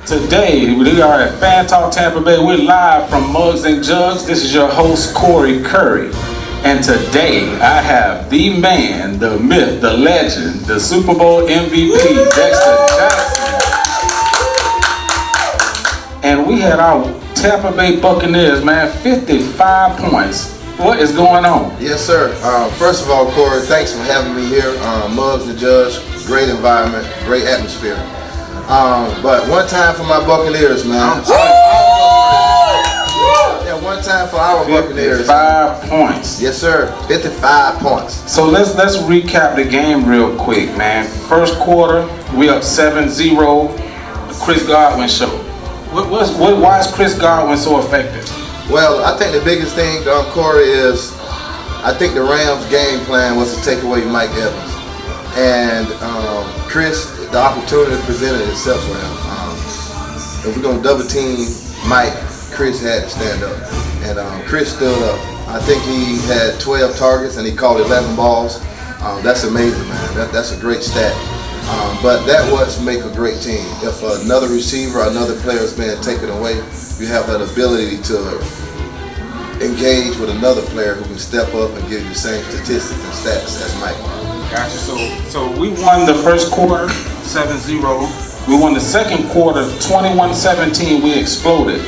Today, we are at FanTalk Tampa Bay. We're live from Mugs and Jugs. This is your host, Corey Curry. And today, I have the man, the myth, the legend, the Super Bowl MVP, Dexter Jackson. And we had our Tampa Bay Buccaneers, man, 55 points. What is going on? Yes, sir. First of all, Corey, thanks for having me here. Mugs and Jugs, great environment, great atmosphere. But one time for my Buccaneers, man. Yeah, one time for our Buccaneers. 55 points. Yes, sir. 55 points. So let's recap the game real quick, man. First quarter, we up 7-0. The Chris Godwin show. Why is Chris Godwin so effective? Well, I think the biggest thing, Corey, is I think the Rams' game plan was to take away Mike Evans. And Chris, the opportunity presented itself for him. If we're going to double team Mike, Chris had to stand up. And Chris stood up. I think he had 12 targets and he caught 11 balls. That's amazing, man. That's a great stat. But that was make a great team. If another receiver or another player is being taken away, you have that ability to engage with another player who can step up and give you the same statistics and stats as Mike. Gotcha. So we won the first quarter 7-0. We won the second quarter 21-17. We exploded.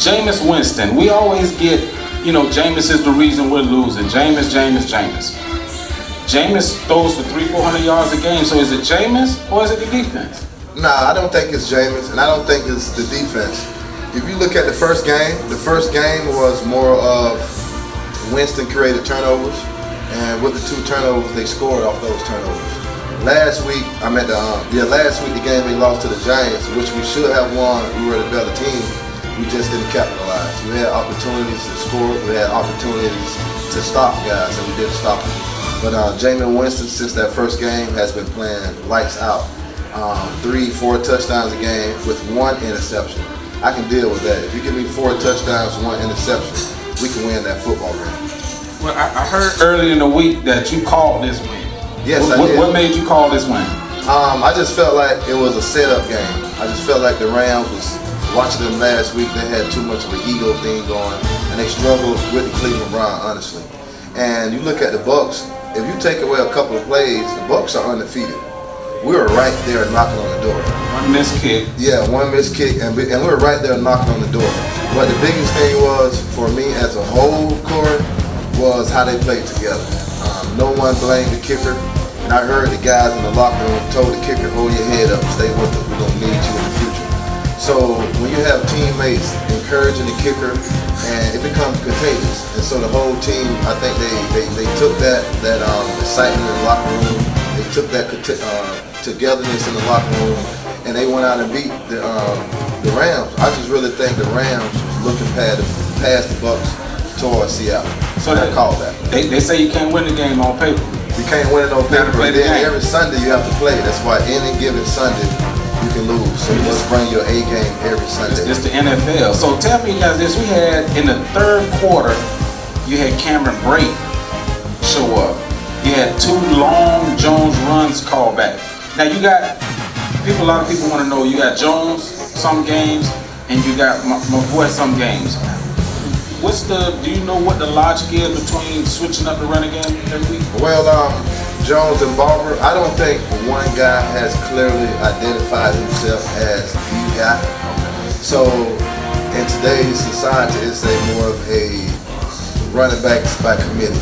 Jameis Winston. We always get, Jameis is the reason we're losing. Jameis. Jameis throws for 300-400 yards a game. So is it Jameis or is it the defense? Nah, I don't think it's Jameis, and I don't think it's the defense. If you look at the first game was more of Winston created turnovers, and with the 2 turnovers, they scored off those turnovers. Last week the game they lost to the Giants, which we should have won. We were the better team. We just didn't capitalize. We had opportunities to score. We had opportunities to stop guys, and we didn't stop them. But Jameis Winston, since that first game, has been playing lights out. 3-4 touchdowns a game with 1 interception. I can deal with that. If you give me 4 touchdowns, 1 interception, we can win that football game. Well, I heard early in the week that you called this win. Yes, I did. What made you call this win? I just felt like it was a setup game. I just felt like the Rams was watching them last week. They had too much of an ego thing going, and they struggled with the Cleveland Browns, honestly. And you look at the Bucs. If you take away a couple of plays, the Bucs are undefeated. We were right there knocking on the door. 1 missed kick. Yeah, 1 missed kick, and we were right there knocking on the door. But the biggest thing was, for me as a whole, Corey, was how they played together. No one blamed the kicker, and I heard the guys in the locker room told the kicker, hold your head up, stay with us, we're going to need you in the future. So when you have teammates encouraging the kicker, and it becomes contagious. And so the whole team, I think they took that excitement in the locker room, they took that togetherness in the locker room, and they went out and beat the Rams. I just really think the Rams was looking past the Bucs towards Seattle. So I call that. They say you can't win the game on paper. You can't win it on paper, but then every Sunday you have to play. That's why any given Sunday you can lose. So you must bring your A game every Sunday. It's the NFL. So tell me guys this, we had in the third quarter, you had Cameron Brate show up. You had 2 long Jones runs called back. Now you got a lot of people want to know, you got Jones some games and you got McCoy some games. Do you know what the logic is between switching up the running game every week? Well, Jones and Barber, I don't think one guy has clearly identified himself as the guy. So in today's society, it's more of a running backs by committee.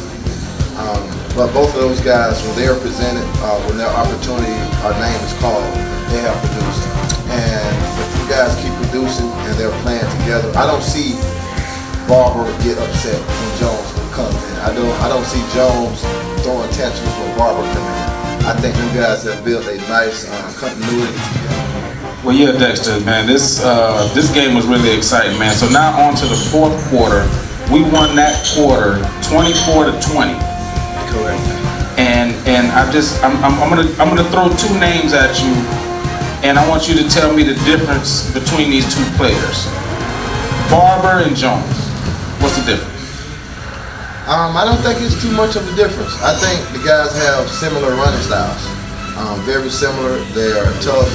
But both of those guys, when they are presented, when their opportunity, our name is called, they have produced. And if you guys keep producing and they're playing together, I don't see Barber get upset when Jones comes in. I don't see Jones throwing tantrums when Barber comes in. I think you guys have built a nice continuity together. Well, yeah, Dexter, man, this game was really exciting, man. So now on to the fourth quarter. We won that quarter 24-20. Correct. And I'm gonna throw 2 names at you, and I want you to tell me the difference between these 2 players, Barber and Jones. What's the difference? I don't think it's too much of a difference. I think the guys have similar running styles. Very similar. They are tough.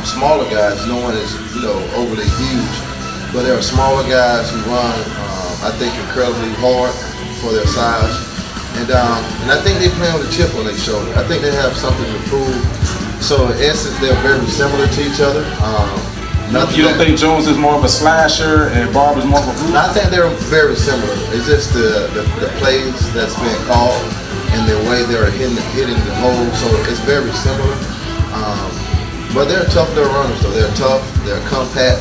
smaller guys. No one is, overly huge, but there are smaller guys who run, I think, incredibly hard for their size. And I think they play with a chip on their shoulder. I think they have something to prove. So in essence, they're very similar to each other. You don't think Jones is more of a slasher and Barber's more of a root? I think they're very similar. It's just the plays that's being called and the way they're hitting the hole. So it's very similar. But they're tough little runners, though. They're tough, they're compact,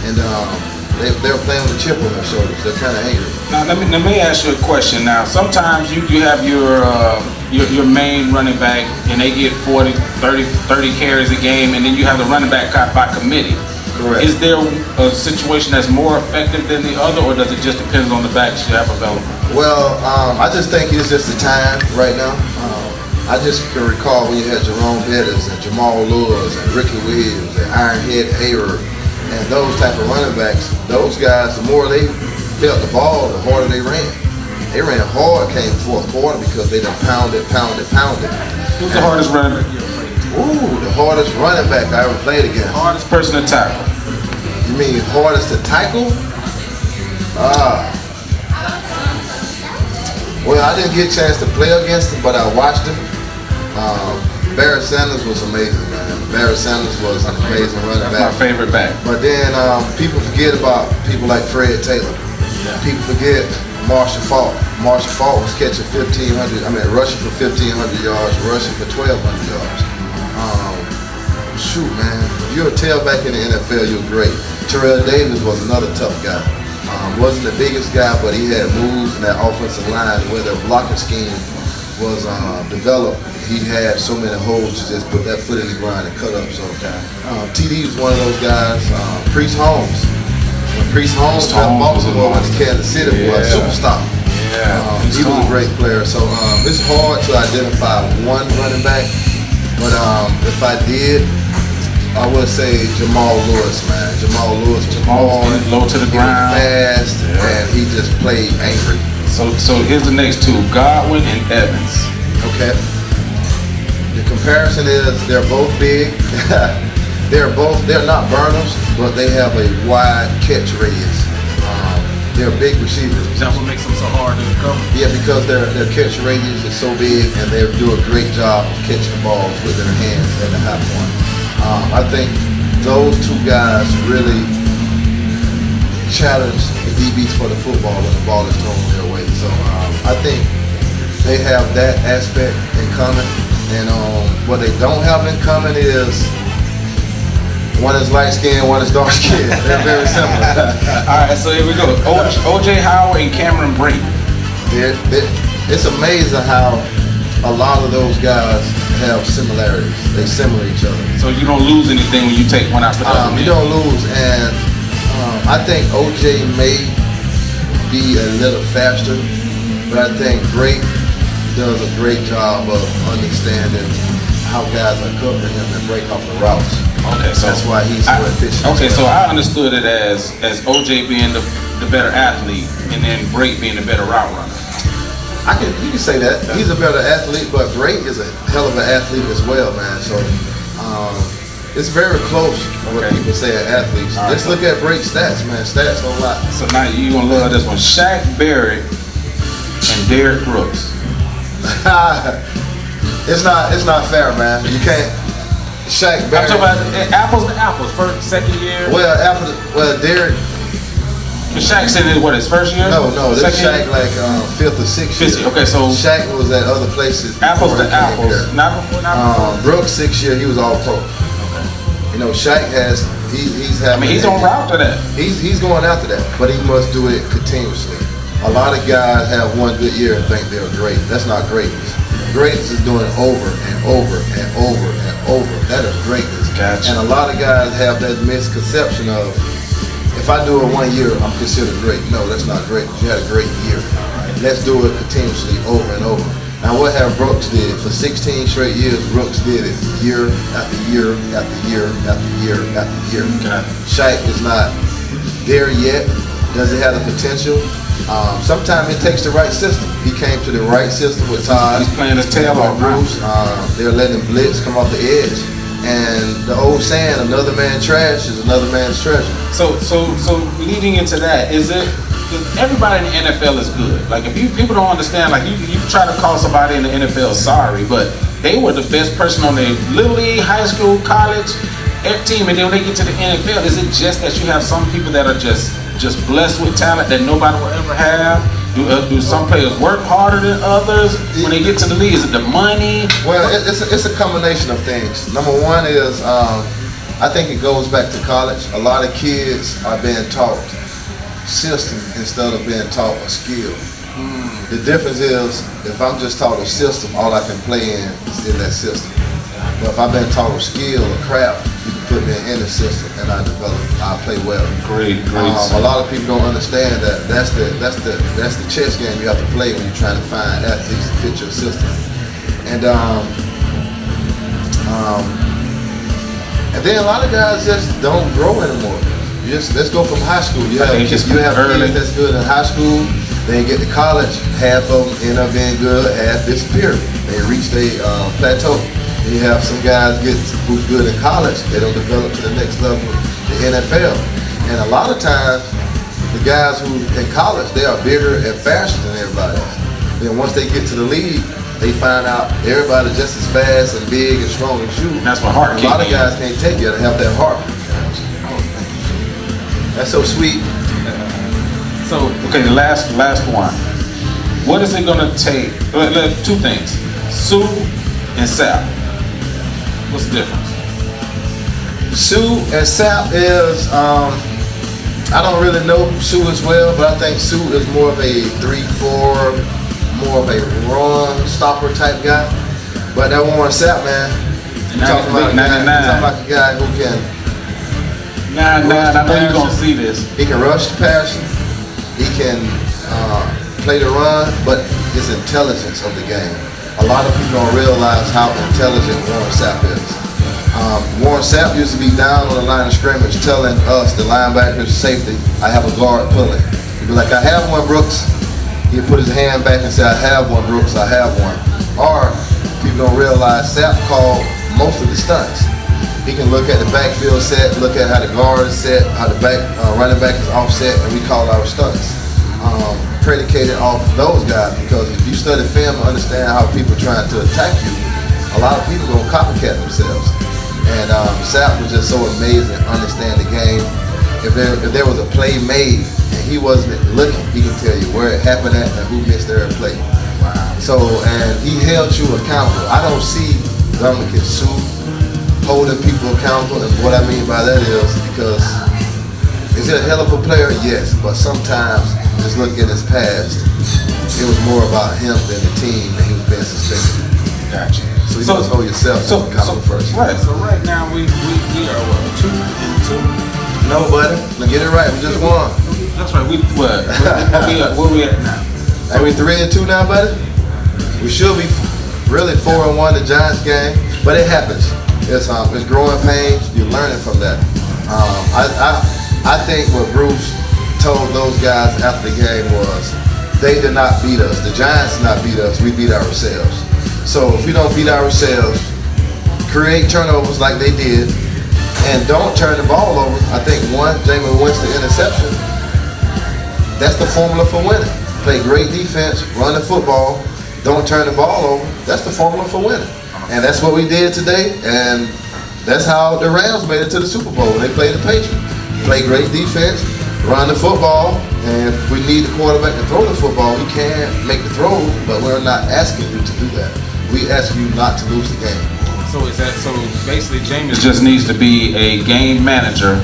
and they're playing with a chip on their shoulders. They're kind of angry. Now let me ask you a question. Now sometimes you have your main running back and they get 40, 30 carries a game, and then you have the running back caught by committee. Correct. Is there a situation that's more effective than the other, or does it just depend on the backs you have available? Well, I just think it's just the time right now. I just can recall when you had Jerome Bettis and Jamal Lewis and Ricky Williams and Ironhead Hayward and those type of running backs. Those guys, the more they felt the ball, the harder they ran. They ran hard, came fourth quarter because they done pounded. Who's the hardest running back you ever played? Ooh, the hardest running back I ever played against. Hardest person to tackle. You mean hardest to tackle? Well, I didn't get a chance to play against him, but I watched him. Barry Sanders was amazing, man. Barry Sanders was an amazing running back. That's my favorite back. But then people forget about people like Fred Taylor. Yeah. People forget Marshall Faulk. Marshall Faulk was catching rushing for 1,500 yards, rushing for 1,200 yards. Shoot, man, if you're a tailback in the NFL, you're great. Terrell Davis was another tough guy. Wasn't the biggest guy, but he had moves in that offensive line where the blocking scheme was developed. He had so many holes to just put that foot in the ground and cut up. So TD was one of those guys. Priest Holmes. When Priest Holmes left Baltimore went to Kansas City, was a superstar. Yeah. He was a great player. So it's hard to identify one running back. But if I did, I would say Jamal Lewis, man. Jamal Lewis was hard, low to the ground, fast, and he just played angry. So here's the next two: Godwin and Evans. Okay. The comparison is they're both big. They're not burners, but they have a wide catch radius. They're big receivers. Is that what makes them so hard to cover? Yeah, because their catch radius is so big, and they do a great job of catching balls with their hands at the high point. I think those two guys really challenge the DBs for the football when the ball is thrown their way. So I think they have that aspect in common. And what they don't have in common is one is light skinned, one is dark skinned. They're very similar. All right, so here we go. O.J. Howard and Cameron Brate. It's amazing how a lot of those guys have similarities. They similar each other. So you don't lose anything when you take one out for the other. You don't lose, and I think O.J. may be a little faster, but I think Brate does a great job of understanding how guys are covering him and break off the routes. Okay, so that's why he's so efficient. Okay, so I understood it as OJ being the better athlete and then Brate being the better route runner. You can say that. He's a better athlete, but Brate is a hell of an athlete as well, man. So it's very close to what people say are athletes. Right, just look at Brate's stats, man. Stats a lot. So now you're gonna love this one. Shaq Barrett and Derrick Brooks. It's not fair, man. You can't. Shaq Barrett. I'm talking about apples to apples. First, second year. Well, Derrick. But Shaq said it, what, his first year? No, this Shaq like fifth or sixth year. Okay, so Shaq was at other places. Apples to apples. Not before. Brooks 6th year, he was all pro. Okay. You know, Shaq has he's having. He's on route to that. He's going after that, but he must do it continuously. A lot of guys have one good year and think they're great. That's not greatness. Greatness is doing it over and over and over and over. That is greatness. Gotcha. And a lot of guys have that misconception of, if I do it 1 year, I'm considered great. No, that's not great. You had a great year. Let's do it continuously over and over. Now, what have Brooks did? For 16 straight years, Brooks did it year after year after year after year after year. Okay. Shaq is not there yet. Does it have the potential? Sometimes it takes the right system. He came to the right system with Todd. He's playing his tail off. Bruce. They're letting blitz come off the edge. And the old saying, another man's trash is another man's treasure. So leading into that, is it? Everybody in the NFL is good. Like if people don't understand, like you try to call somebody in the NFL sorry, but they were the best person on their little league, high school, college, team, and then when they get to the NFL, is it just that you have some people that are just blessed with talent that nobody will ever have? Do some players work harder than others when they get to the league? Is it the money? Well, it's a combination of things. Number one is I think it goes back to college. A lot of kids are being taught system instead of being taught a skill. The difference is if I'm just taught a system, all I can play in is in that system. But if I've been taught a skill, a craft, you can put me in any system and I play well. Great. A lot of people don't understand that that's the chess game you have to play when you're trying to find athletes to fit your system. And then a lot of guys just don't grow anymore. Let's go from high school. You have kids that's good in high school. They get to college. Half of them end up being good. Half disappear. They reach their plateau. And you have some guys who's good in college. They don't develop to the next level, the NFL. And a lot of times, the guys who in college, they are bigger and faster than everybody else. Then once they get to the league, they find out everybody's just as fast and big and strong as you. And that's what heart. A lot of guys can't take you to have that heart. That's so sweet. So, okay, the last one. What is it gonna take? Two things: Sue and Sap. What's the difference? Sue and Sap is I don't really know Sue as well, but I think Sue is more of a 3-4, more of a run stopper type guy. But that Warren Sap, man, you're talking about a guy who can. I know you're gonna see this. He can rush the passer. He can play the run, but his intelligence of the game. A lot of people don't realize how intelligent Warren Sapp is. Warren Sapp used to be down on the line of scrimmage telling us, the linebackers, safety, I have a guard pulling. He'd be like, I have one, Brooks. He'd put his hand back and say, I have one, Brooks, I have one. Or people don't realize Sapp called most of the stunts. He can look at the backfield set, look at how the guard is set, how the running back is offset, and we call our stunts. Predicated off those guys, because if you study film and understand how people trying to attack you, a lot of people gonna copycat themselves. And Sapp was just so amazing, understand the game. If there was a play made and he wasn't looking, he can tell you where it happened at and who missed their play. Wow. So, and he held you accountable. I don't see Dominic and Sue holding people accountable, and what I mean by that is because is he a hell of a player? Yes, but sometimes just look at his past. It was more about him than the team, and he was being suspended. Gotcha. So you must hold yourself accountable first. Right. So right now we are what, 2-2? No, buddy. Now get it right. We just won. That's right. Where we at now? Are we 3-2 now, buddy? We should be really 4-1 the Giants game, but it happens. It's growing pains. You're learning from that. I think what Bruce told those guys after the game was, they did not beat us. The Giants did not beat us. We beat ourselves. So if we don't beat ourselves, create turnovers like they did, and don't turn the ball over. I think Jameis Winston interception. That's the formula for winning. Play great defense, run the football, don't turn the ball over. That's the formula for winning. And that's what we did today, and that's how the Rams made it to the Super Bowl when they played the Patriots. Play great defense, run the football, and if we need the quarterback to throw the football, we can make the throw, but we're not asking you to do that. We ask you not to lose the game. So basically Jameis just needs to be a game manager.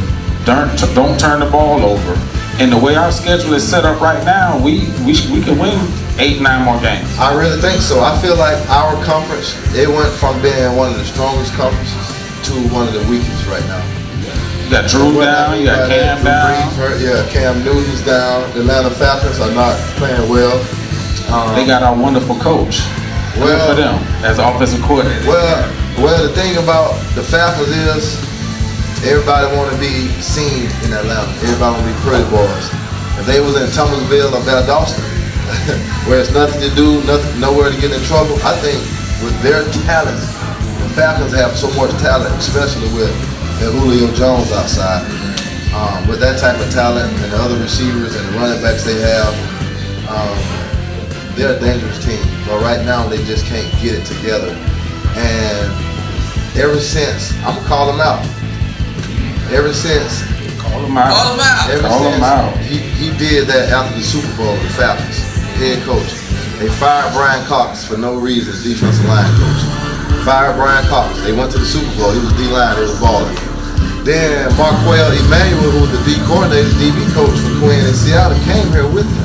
Don't turn the ball over. And the way our schedule is set up right now, we can win 8-9 more games. I really think so. I feel like our conference, it went from being one of the strongest conferences to one of the weakest right now. You got Drew down, you got Cam down. Cam Newton's down. The Atlanta Falcons are not playing well. They got our wonderful coach. Good for them as offensive coordinator. Well, the thing about the Falcons is everybody want to be seen in Atlanta. Everybody want to be pretty boys. If they was in Thomasville or Valdosta, where it's nothing to do, nowhere to get in trouble, I think with their talent, the Falcons have so much talent, especially with Julio Jones outside. With that type of talent and the other receivers and the running backs they have, they're a dangerous team. But right now they just can't get it together. And ever since, I'm gonna call them out. Ever since Call him out. Call him out. Ever Call him since out. he did that after the Super Bowl, the Falcons, head coach. They fired Brian Cox for no reason, defensive line coach. Fired Brian Cox. They went to the Super Bowl. He was D-line, they was balling. Then Marquel Emmanuel, who was the D coordinator, DB coach for Quinn in Seattle, came here with him.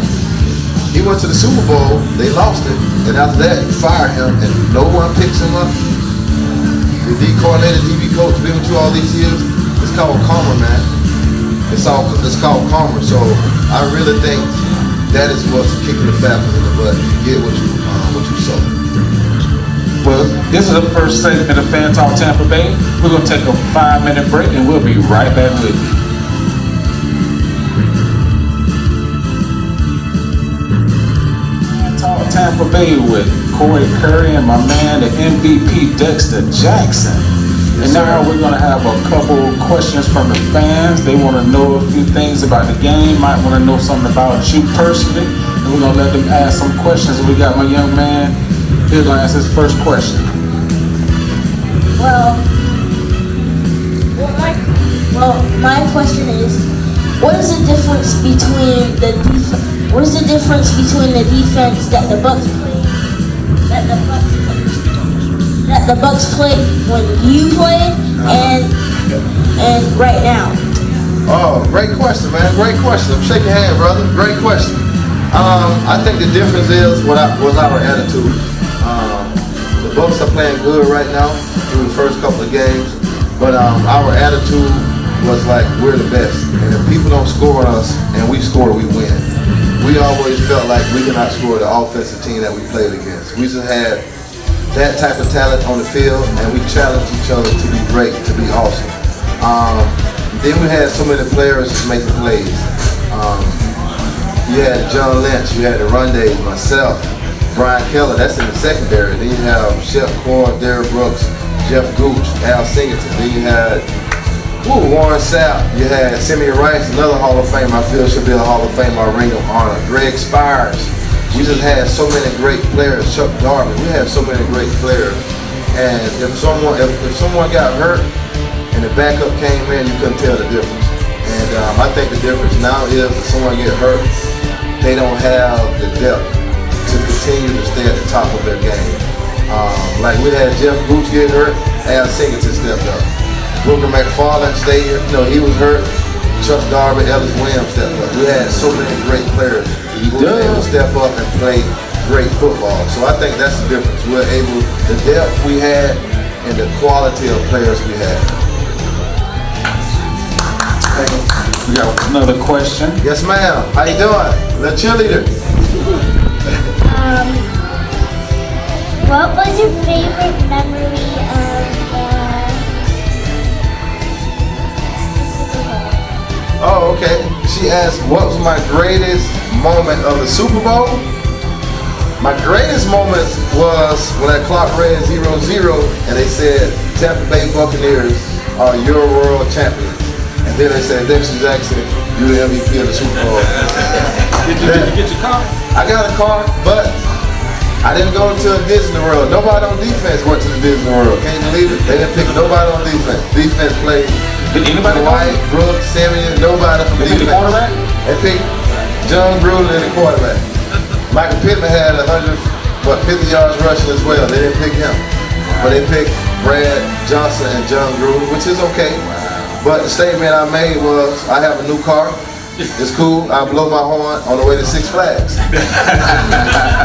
He went to the Super Bowl, they lost it, and after that, you fire him, and no one picks him up. The D coordinator, DB coach, been with you all these years. It's called karma, man. It's called karma. So I really think that is what's kicking the Falcons in the butt. You get what you sow. Well, this is the first segment of FanTalk Tampa Bay. We're going to take a 5-minute break and we'll be right back with you. FanTalk Tampa Bay with Corey Curry and my man, the MVP Dexter Jackson. And now we're going to have a couple questions from the fans. They want to know a few things about the game, might want to know something about you personally. And we're going to let them ask some questions. We got my young man. He's going to ask his first question. My question is, what is the difference between the defense that the Bucks play when you play and right now? Oh, great question, man. Great question. I'm shaking your hand, brother. Great question. I think the difference was our attitude. The Bucks are playing good right now through the first couple of games, but our attitude was like we're the best, and if people don't score on us and we score, we win. We always felt like we could outscore the offensive team that we played against. We just had that type of talent on the field, and we challenged each other to be great, to be awesome. Then we had so many players making plays. You had John Lynch, you had the Rundays, myself, Brian Keller, that's in the secondary. Then you have Shep Cord, Derrick Brooks, Jeff Gooch, Al Singleton. Then you had Warren Sapp, you had Simeon Rice, another Hall of Fame, I feel should be a Hall of Fame, our Ring of Honor. Greg Spires. We just had so many great players. Chuck Darby. We had so many great players. And if someone got hurt and the backup came in, you couldn't tell the difference. And I think the difference now is if someone get hurt, they don't have the depth to continue to stay at the top of their game. Like we had Jeff Gooch get hurt, Al Singleton stepped up. Booker McFarland stayed here. He was hurt. Chuck Darby, Ellis Williams stepped up. We had so many great players who were able to step up and play great football. So I think that's the difference. We're able, the depth we had and the quality of players we had. We got another question. Yes, ma'am. How you doing? The cheerleader. What was your favorite memory of the Super Bowl? Oh, okay. She asked, what was my greatest moment of the Super Bowl? My greatest moment was when that clock read 0-0 and they said, TampaBay Buccaneers are your world champions. And then they said, Dexter Jackson, you're the MVP of the Super Bowl. Did you get your car? I got a car, but I didn't go to a Disney World. Nobody on defense went to the Disney World. Can you believe it? They didn't pick nobody on defense. Defense played. Did anybody White, Brooks, Simeon, nobody from They picked defense. the quarterback? They picked John Gruden and the quarterback. Michael Pittman had 50 yards rushing as well. They didn't pick him. But they picked Brad Johnson and John Gruden, which is okay. But the statement I made was, I have a new car. It's cool. I blow my horn on the way to Six Flags.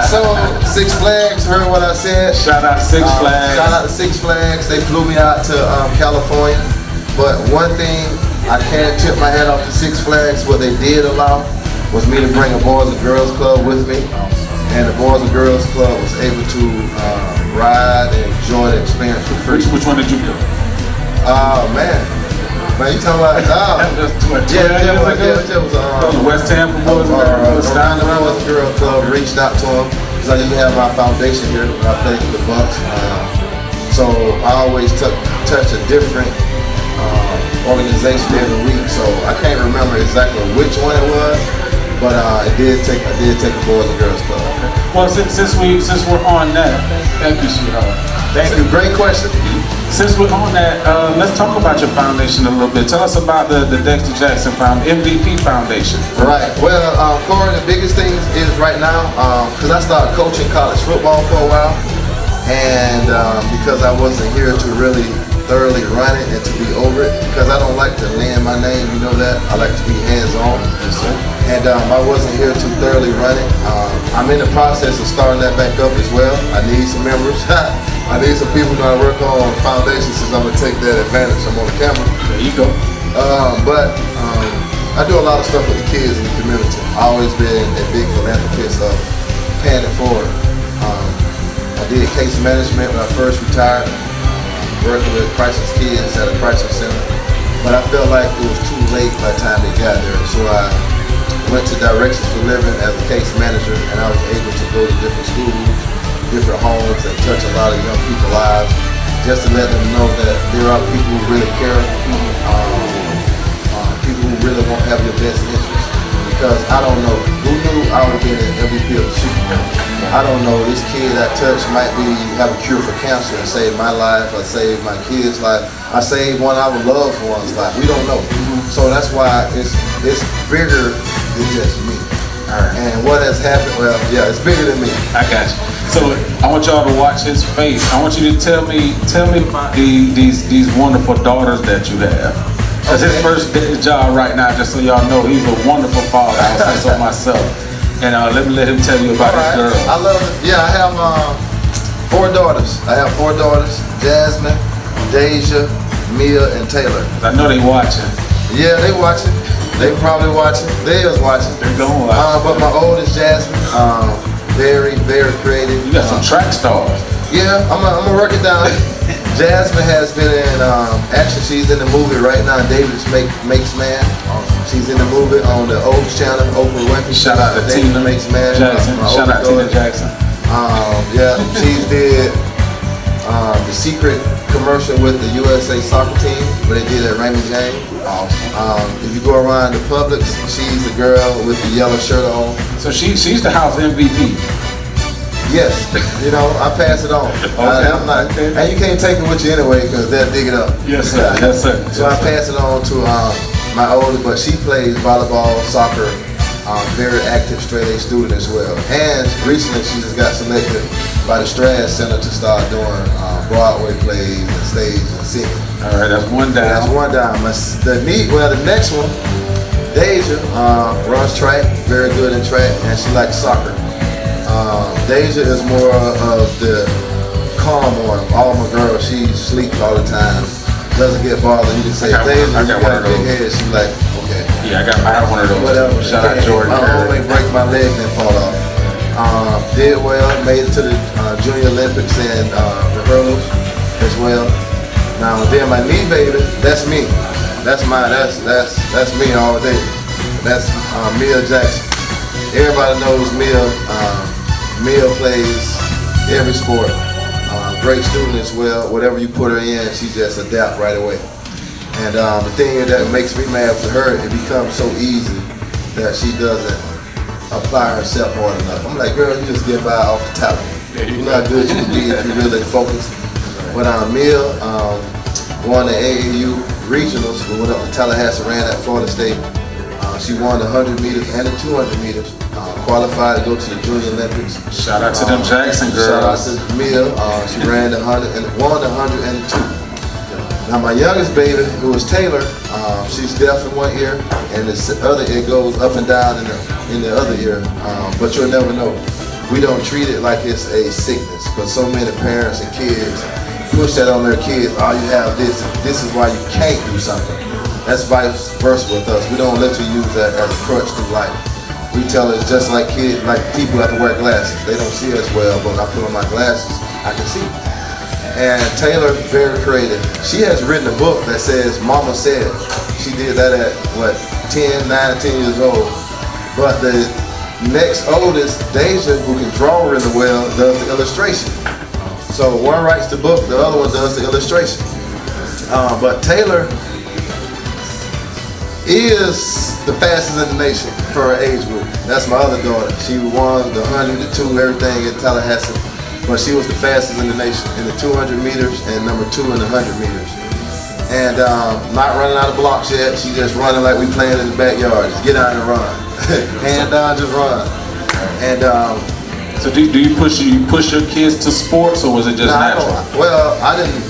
So Six Flags heard what I said. Shout out Six Flags. Shout out to Six Flags. They flew me out to California. But one thing I can't tip my hat off to Six Flags, what they did allow was me to bring a Boys and Girls Club with me. And the Boys and Girls Club was able to ride and enjoy the experience for free. Which one did you go? Oh, man, you talking about, West Tampa Boys and Girls Around the Boys and Girls Club reached out to them because I used to have my foundation here when I played for the Bucks. So I always touch a different organization every week. So I can't remember exactly which one it was, but I did take a Boys and Girls Club. Well, since we're on that, thank you, sweetheart. Thank you. Great question. Since we're on that, let's talk about your foundation a little bit. Tell us about the Dexter Jackson MVP Foundation. Right. Well, Corey, the biggest thing is right now, because I started coaching college football for a while, and because I wasn't here to really thoroughly run it and to be over it, because I don't like to land my name, you know that. I like to be hands-on. Yes, sir. And I wasn't here to thoroughly run it. I'm in the process of starting that back up as well. I need some members. I need some people to work on foundation, since I'm gonna take that advantage. I'm on the camera. There you go. But I do a lot of stuff with the kids in the community. I've always been a big philanthropist of paying it forward. I did case management when I first retired, working with crisis kids at a crisis center. But I felt like it was too late by the time they got there. So I went to Directions for Living as a case manager, and I was able to go to different schools, different homes, and touch a lot of young people's lives, just to let them know that there are people who really care, people who really want to have your best interest. Because I don't know, who knew I would be in MVP of the Super Bowl? I don't know, this kid I touched might have a cure for cancer and save my life, or save my kid's life, I saved one of our loved ones' life. We don't know. So that's why it's bigger than just me. All right. And what has happened, well, yeah, it's bigger than me. I got you. So I want y'all to watch his face. I want you to tell me about these wonderful daughters that you have. That's his first job right now, just so y'all know. He's a wonderful father. I'll say so myself. And let him tell you about his girl. I love it. Yeah, I have 4 daughters. I have 4 daughters: Jasmine, Deja, Mia, and Taylor. I know they watching. Yeah, they watching. They probably watching. They is watching. They're going watch. But my oldest, Jasmine, very, very creative. You got some track stars. Yeah, I'm gonna work it down. Jasmine has been in actually, she's in the movie right now, David's Makes Man. She's in the movie on the Old channel, Oprah Winfrey. Shout out to David Tina Makes Man. Jackson. Shout out to Tina Jackson. Yeah, she did the secret commercial with the USA soccer team, where they did at Raymond James. Awesome. If you go around the Publix, she's the girl with the yellow shirt on. So she's the house MVP. Yes, you know, I pass it on. I'm not, and you can't take it with you anyway, because they'll dig it up. Yes, sir. Yes, sir. So I pass it on to my older, but she plays volleyball, soccer, very active straight A student as well. And recently she just got selected by the Strass Center to start doing Broadway plays and stage and singing. All right, that's one down. That's one down. The next one, Deja, runs track, very good in track, and she likes soccer. Deja is more of the calm one. All my girls, she sleeps all the time, doesn't get bothered. You can say, Deja, you got a big head. She's like, okay. Yeah, I got one of those. Whatever. Shout out Jordan. I only break my leg and fall off. Did well, made it to the Junior Olympics and the hurdles as well. Now then, my knee baby, that's me. That's me all day. That's Mia Jackson. Everybody knows Mia. Mia plays every sport. Great student as well. Whatever you put her in, she just adapt right away. And the thing that makes me mad for her, it becomes so easy that she doesn't apply herself hard enough. I'm like, girl, you just get by off the talent. You know how good you can be if you really focus. But Mia won the AAU regionals. We went up to Tallahassee, ran at Florida State. She won the 100 meters and the 200 meters. Qualified to go to the Junior Olympics. Shout out to them Jackson girls. Shout out to Mia. She ran the 100 and won the 100 and the 2. Now my youngest baby, who is Taylor, she's deaf in one ear, and the other ear goes up and down in the other ear. But you'll never know. We don't treat it like it's a sickness, because so many parents and kids push that on their kids. Oh, you have this. This is why you can't do something. That's vice versa with us. We don't let you use that as a crutch through life. We tell us just like kids, like people have to wear glasses. They don't see as well, but when I put on my glasses, I can see. And Taylor, very creative. She has written a book that says Mama Said. She did that at, 9 or 10 years old. But the next oldest, Deja, who can draw really well, does the illustration. So one writes the book, the other one does the illustration. But Taylor is the fastest in the nation for her age group. That's my other daughter. She won the 100, the 2, everything in Tallahassee. But she was the fastest in the nation in the 200 meters and number 2 in the 100 meters. And not running out of blocks yet. She just running like we playing in the backyard. Just get out and run. Hand down, just run. And so do you push your kids to sports, or was it just natural? I didn't.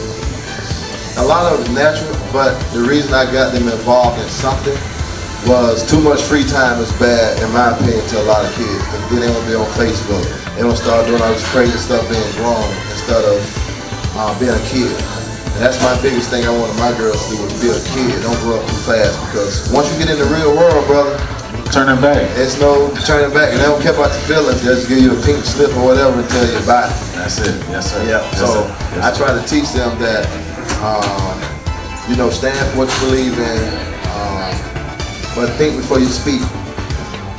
A lot of it natural, but the reason I got them involved in something was too much free time is bad, in my opinion, to a lot of kids. Because then they want to be on Facebook. They want to start doing all this crazy stuff being grown instead of being a kid. And that's my biggest thing I wanted my girls to do, was be a kid. Don't grow up too fast, because once you get in the real world, brother, turning back. There's no turning back, and they don't care about your feelings. They just give you a pink slip or whatever and tell you bye. That's it. Yes, sir. Yeah. Yes, So sir. Yes, I try to teach them that, stand for what you believe in, but think before you speak.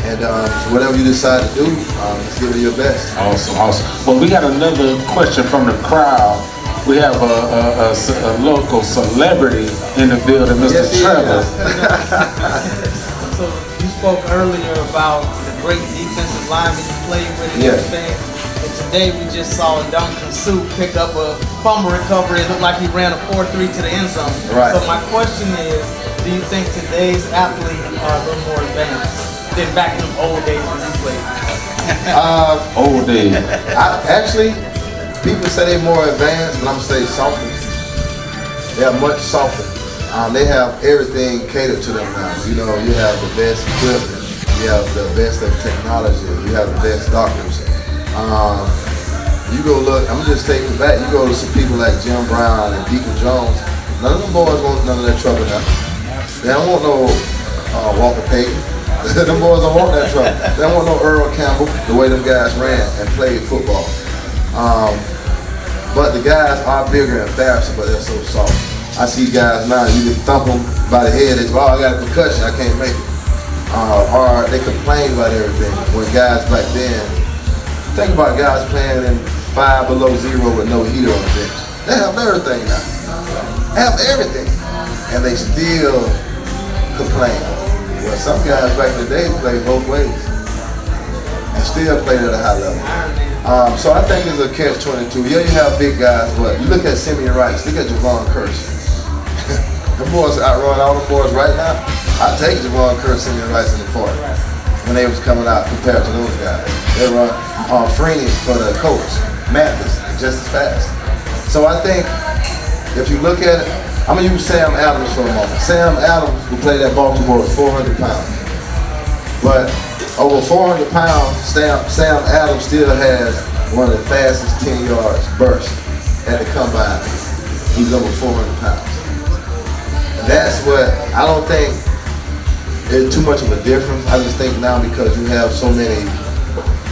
And whatever you decide to do, just give it your best. Awesome. Well, we got another question from the crowd. We have a local celebrity in the building, Mr. Yes, he Trevor. So you spoke earlier about the great defensive lineman you played with and Yes. everything. And today we just saw Duncan Suit pick up a fumble recovery. It looked like he ran a 4-3 to the end zone. Right. So my question is, do you think today's athletes are a little more advanced than back in the old days when you played? Old days. Actually, people say they're more advanced, but I'm gonna say softer. They are much softer. They have everything catered to them now. You have the best equipment, you have the best of technology, you have the best doctors. You go look, I'm just taking it back, you go to some people like Jim Brown and Deacon Jones, none of them boys want none of that trouble now. They don't want no Walter Payton. Them boys don't want that trouble. They don't want no Earl Campbell, the way them guys ran and played football. But the guys are bigger and faster, but they're so soft. I see guys now, you can thump them by the head, they say, I got a concussion, I can't make it. Or they complain about everything. When guys back then, think about guys playing in 5 below 0 with no heater on the bench. They have everything now. They have everything. And they still complain. Well, some guys back in the day played both ways and still played at a high level. So I think it's a catch-22. Yeah, you have big guys, but you look at Simeon Rice, look at Javon Curse. The boys outrun all the boys right now. I take Javon Curse, Simeon Rice in the 40 when they was coming out compared to those guys. They run Freeney for the coach, Mathis, just as fast. So I think if you look at it, I'm gonna use Sam Adams for a moment. Sam Adams, who played at Baltimore, is 400 pounds. But over 400 pounds, Sam Adams still has one of the fastest 10 yards burst at the combine. He's over 400 pounds. That's what, I don't think there's too much of a difference. I just think now because you have so many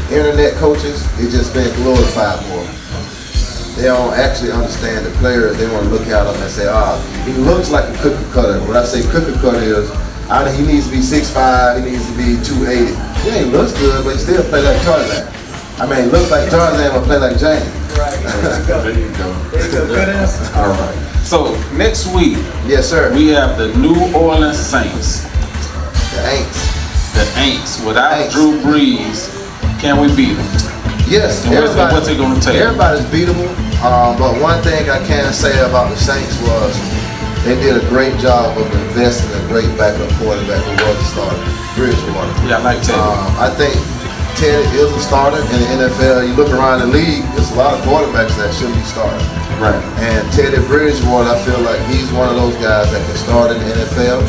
internet coaches, it's just been glorified more. They don't actually understand the players. They want to look at them and say, he looks like a cookie cutter. When I say cookie cutter is, he needs to be 6'5", he needs to be 280. He ain't looks good, but he still play like Tarzan. He looks like Tarzan, but play like James. Right. There you go. Good answer. All right. So next week, Yes, sir. we have the New Orleans Saints. The Aints. The Aints. Without Aints. Drew Brees, can we beat them? Yes, And what's it gonna take? Everybody's beatable. But one thing I can say about the Saints was they did a great job of investing in a great backup quarterback who was a starter, Bridgewater. Yeah, I like Teddy. I think Teddy is a starter in the NFL. You look around the league, there's a lot of quarterbacks that should be starting. Right. And Teddy Bridgewater, I feel like he's one of those guys that can start in the NFL.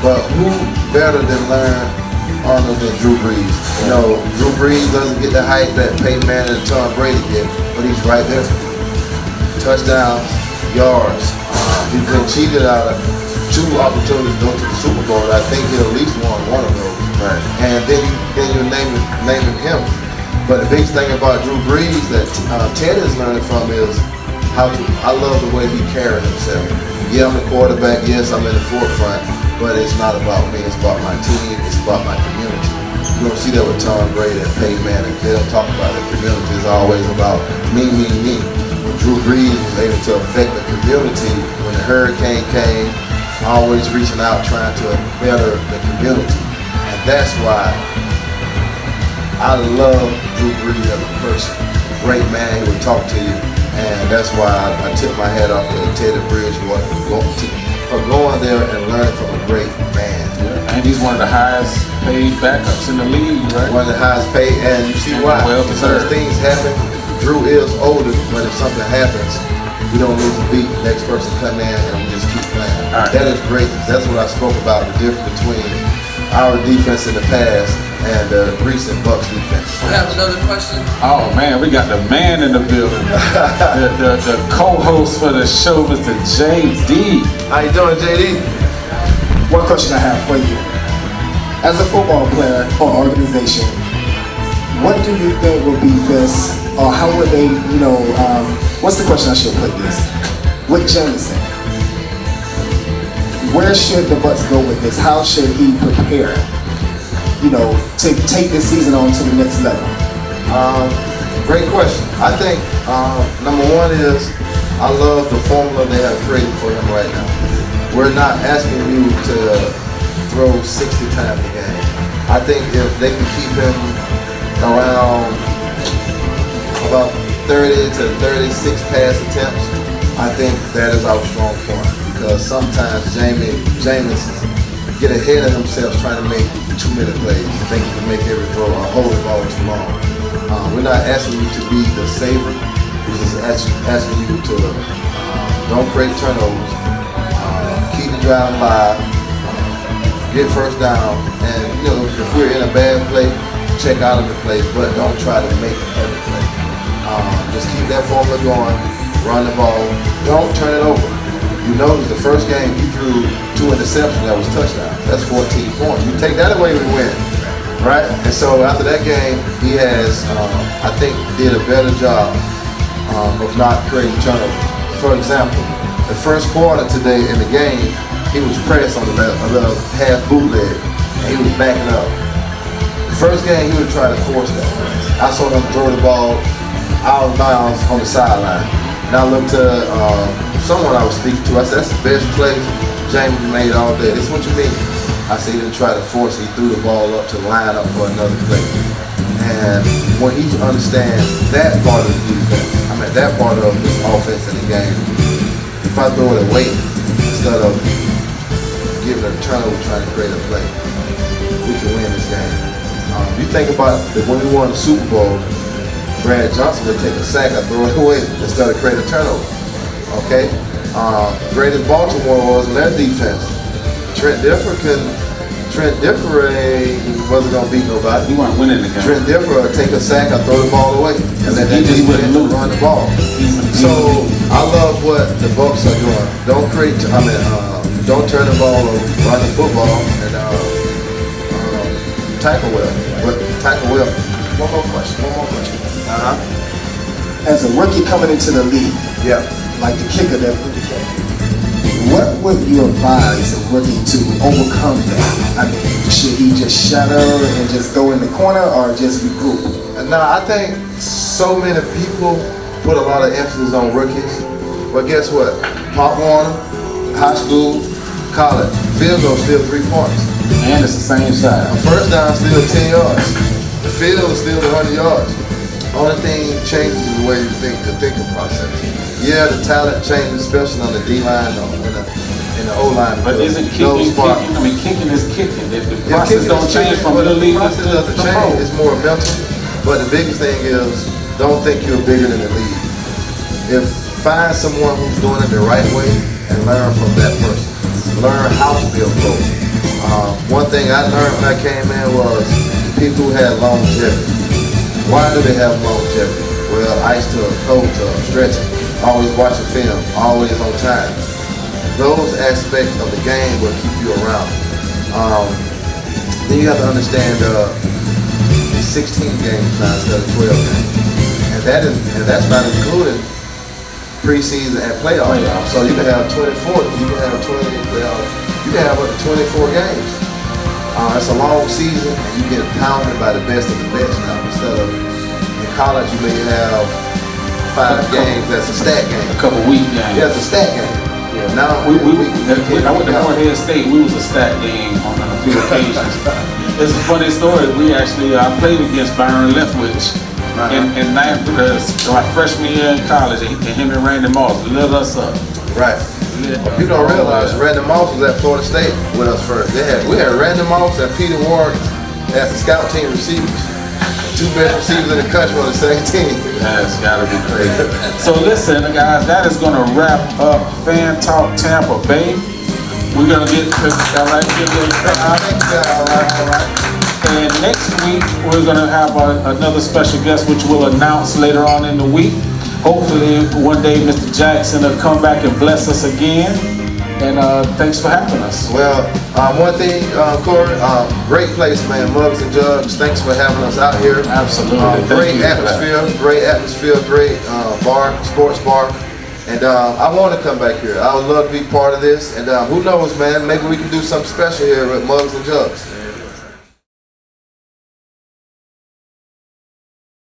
But who better than learn Arnold than Drew Brees? Drew Brees doesn't get the hype that Peyton Manning and Tom Brady get, but he's right there. Touchdowns, yards. He's been cheated out of 2 opportunities to go to the Super Bowl. I think he at least won one of those. Right. And then you're naming him. But the biggest thing about Drew Brees that Ted is learning from is I love the way he carries himself. Yeah, I'm the quarterback. Yes, I'm in the forefront. But it's not about me. It's about my team. It's about my community. You don't see that with Tom Brady and Peyton Manning. They don't talk about it. Community is always about me, me, me. When Drew Brees was able to affect the community when the hurricane came, always reaching out, trying to better the community. And that's why I love Drew Brees as a person. Great man, he would talk to you. And that's why I tip my hat off to Teddy Bridgewater for going there and learning from a great man. Yeah. And he's one of the highest paid backups in the league, right? One of the highest paid, and you see why. Well Because deserved. things happen. Drew is older, but if something happens, we don't lose a beat. The next person come in and we just keep playing. Right. That is greatness. That's what I spoke about, the difference between our defense in the past and the recent Bucs defense. We have another question. Oh man, we got the man in the building. the co-host for the show, Mr. JD. How you doing, JD? One question I have for you. As a football player or organization, what do you think would be best, or how would they, what's the question I should put this? With Jameson, where should the Bucs go with this? How should he prepare, to take this season on to the next level? Great question. I think number one is I love the formula they have created for him right now. We're not asking you to throw 60 times a game. I think if they can keep him around about 30 to 36 pass attempts, I think that is our strong point. Because sometimes Jameis get ahead of himself trying to make too many plays. Think he can make every throw or hold the ball too long. We're not asking you to be the saver. We're just asking you to don't create turnovers, keep the drive alive, get first down, and if we're in a bad play, check out of the play, but don't try to make every play. Just keep that formula going, run the ball, don't turn it over. You notice the first game he threw 2 interceptions, that was touchdowns. That's 14 points. You take that away, we win. Right? And so after that game, he has, I think, did a better job of not creating turnovers. For example, the first quarter today in the game, he was pressed on a little half bootleg, and he was backing up. The first game, he would try to force that. I saw him throw the ball out of bounds on the sideline. And I looked to someone I was speaking to. I said, that's the best play James made all day. This is what you mean. I said he didn't try to force it. He threw the ball up to line up for another play. And when he understands that part of the defense, that part of his offense in the game, if I throw it away instead of giving a turnover trying to create a play, we can win this game. You think about that when we won the Super Bowl, Brad Johnson would take a sack and throw it away instead of create a turnover. Okay? Great as Baltimore was in their defense, Trent Differ wasn't going to beat nobody. He wasn't winning the game. Trent Differ would take a sack and throw the ball away. And then that just wouldn't defense lose. run the ball. So I love what the Bucs are doing. Don't don't turn the ball over, run the football, and tackle well. But tackle well. One more question. As a rookie coming into the league, Yeah. like the kicker that rookie came, what would you advise a rookie to overcome that? Should he just shadow and just go in the corner, or just regroup? Now, I think so many people put a lot of emphasis on rookies. But guess what? Pop Warner, high school, college, field goal still 3 points. And it's the same side. A first down still 10 yards. The field is still 100 yards. Only thing changes is the way you think, the thinking process. Yeah, the talent changes, especially on the D-line or in the O-line. But isn't kicking? Kicking is kicking. The Yeah, process kicking don't is change kicking, from but little league the process to doesn't the change. pro. It's more mental. But the biggest thing is, don't think you're bigger than the league. Find someone who's doing it the right way and learn from that person. Learn how to be a pro. One thing I learned when I came in was people who had longevity. Why do they have longevity? Well, ice to cold to stretching, always watching film, always on time. Those aspects of the game will keep you around. Then you have to understand 16 games now instead of 12 games. And that's not including preseason and playoffs. So you can have 24, you can have 20 playoffs, you can have up to 24 games. It's a long season, and you get pounded by the best of the best now. Instead of in college, you may have 5 games. That's a stat game. A couple week games. Yeah, it's a stat game. Yeah. Now I went to Morehead State. We was a stat game on a few occasions. It's a funny story. I played against Byron Leftwich in ninth grade, my freshman year in college, and him and Randy Moss lit us up. Right. You don't realize Randy Moss was at Florida State with us first. We had Randy Moss and Peter Ward as the scout team receivers. 2 best receivers in the country on the same team. That's gotta be crazy. So listen, guys, that is gonna wrap up Fan Talk Tampa Bay. We're gonna get all right. And next week we're gonna have another special guest, which we'll announce later on in the week. Hopefully one day Mr. Jackson will come back and bless us again. And thanks for having us. Well, one thing, Corey, great place, man. Mugs and Jugs. Thanks for having us out here. Absolutely. Great atmosphere, great bar, sports bar. And I want to come back here. I would love to be part of this. And who knows, man, maybe we can do something special here with Mugs and Jugs.